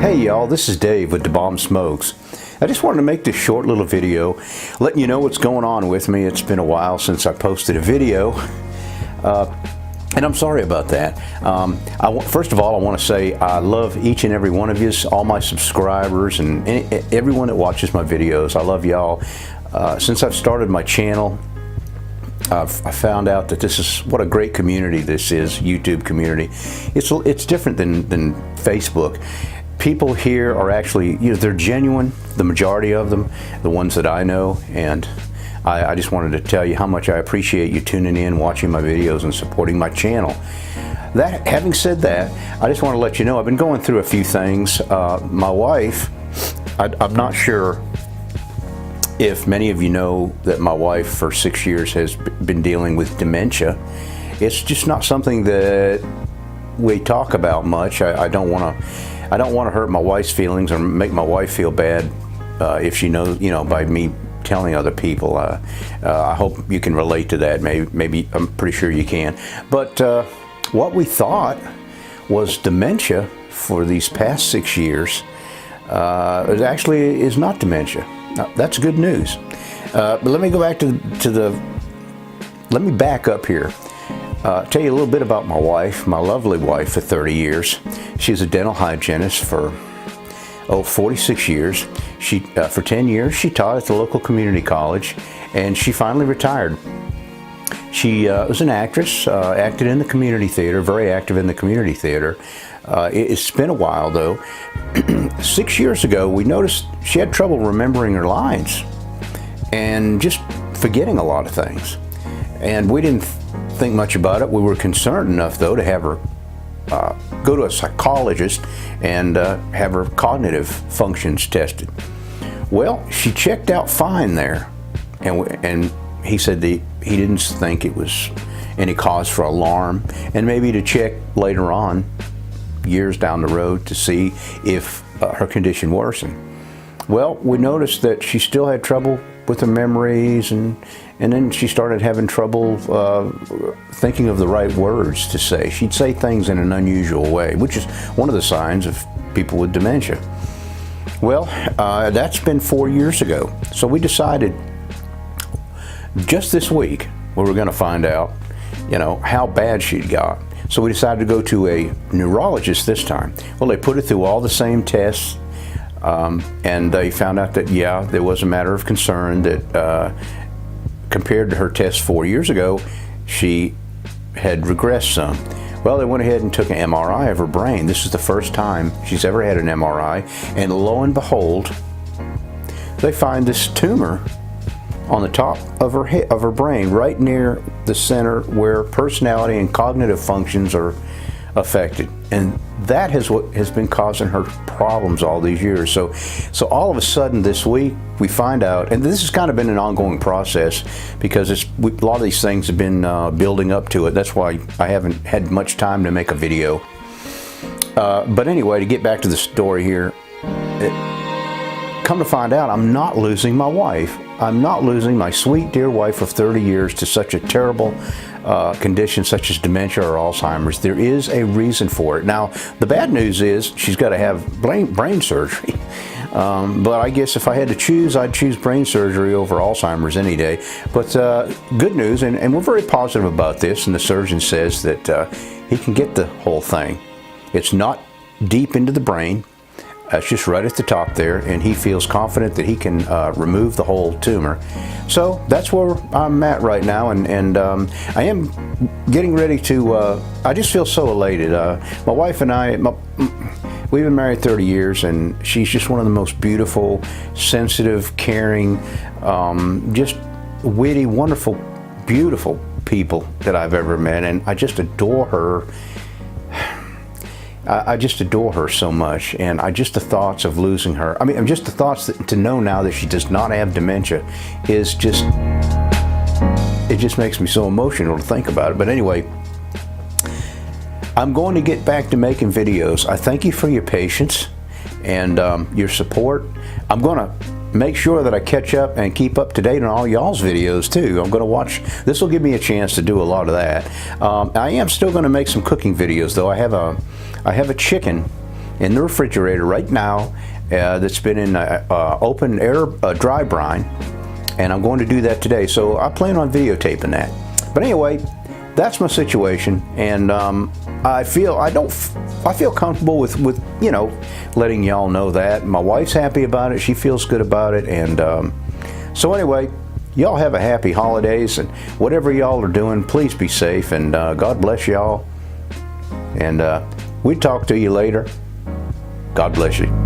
Hey y'all, this is Dave with The Bomb Smokes. I just wanted to make this short little video letting you know what's going on with me. It's been a while since I posted a video, and I'm sorry about that. First of all, I want to say I love each and every one of you, all my subscribers and everyone that watches my videos. I love y'all. Since I've started my channel, I found out that this is what a great community this is, YouTube community. It's different than Facebook. People here are actually, they're genuine, the majority of them, the ones that I know, and I just wanted to tell you how much I appreciate you tuning in, watching my videos, and supporting my channel. Having said that, I just want to let you know I've been going through a few things. My wife, I'm not sure if many of you know that my wife for 6 years has been dealing with dementia. It's just not something that we talk about much. I don't want to hurt my wife's feelings or make my wife feel bad if she knows, by me telling other people. I hope you can relate to that. Maybe I'm pretty sure you can. But what we thought was dementia for these past 6 years it actually is not dementia. That's good news. But let me go back let me back up here. Tell you a little bit about my wife, my lovely wife for 30 years. She's a dental hygienist for 46 years. For 10 years she taught at the local community college, and she finally retired. She was an actress, acted in the community theater, very active in the community theater. It's been a while though. 6 years ago we noticed she had trouble remembering her lines and just forgetting a lot of things. And we didn't think much about it. We were concerned enough though to have her go to a psychologist and have her cognitive functions tested. Well, she checked out fine there, and he said that he didn't think it was any cause for alarm, and maybe to check later on, years down the road, to see if her condition worsened. Well, we noticed that she still had trouble with her memories, and then she started having trouble thinking of the right words to say. She'd say things in an unusual way, which is one of the signs of people with dementia. Well, that's been 4 years ago. So we decided just this week we were going to find out, how bad she'd got. So we decided to go to a neurologist this time. Well, they put her through all the same tests, and they found out that, there was a matter of concern that compared to her test 4 years ago, she had regressed some. Well, they went ahead and took an MRI of her brain. This is the first time she's ever had an MRI, and lo and behold, they find this tumor on the top of her head, of her brain, right near the center where personality and cognitive functions are affected. And that is what has been causing her problems all these years. So all of a sudden this week we find out, and this has kind of been an ongoing process because a lot of these things have been building up to it. That's why I haven't had much time to make a video. But anyway, to get back to the story here, come to find out, I'm not losing my wife. I'm not losing my sweet dear wife of 30 years to such a terrible condition such as dementia or Alzheimer's. There is a reason for it. Now, the bad news is she's got to have brain surgery. But I guess if I had to choose, I'd choose brain surgery over Alzheimer's any day. But good news, and we're very positive about this, and the surgeon says that he can get the whole thing. It's not deep into the brain. It's just right at the top there, and he feels confident that he can remove the whole tumor. So that's where I'm at right now, and I am getting ready to, I just feel so elated. My wife and I, we've been married 30 years, and she's just one of the most beautiful, sensitive, caring, just witty, wonderful, beautiful people that I've ever met, and I just adore her. I just adore her so much, and the thoughts of losing her, just the thoughts to know now that she does not have dementia is just, it just makes me so emotional to think about it. But anyway, I'm going to get back to making videos. I thank you for your patience and your support. I'm going to make sure that I catch up and keep up to date on all y'all's videos too. I'm going to watch, this will give me a chance to do a lot of that. I am still going to make some cooking videos though. I have a chicken in the refrigerator right now that's been in open air dry brine, and I'm going to do that today. So I plan on videotaping that. But anyway, that's my situation, and I feel comfortable with you know, letting y'all know that. My wife's happy about it. She feels good about it, and so anyway, y'all have a happy holidays, and whatever y'all are doing, please be safe, and God bless y'all. And we talk to you later. God bless you.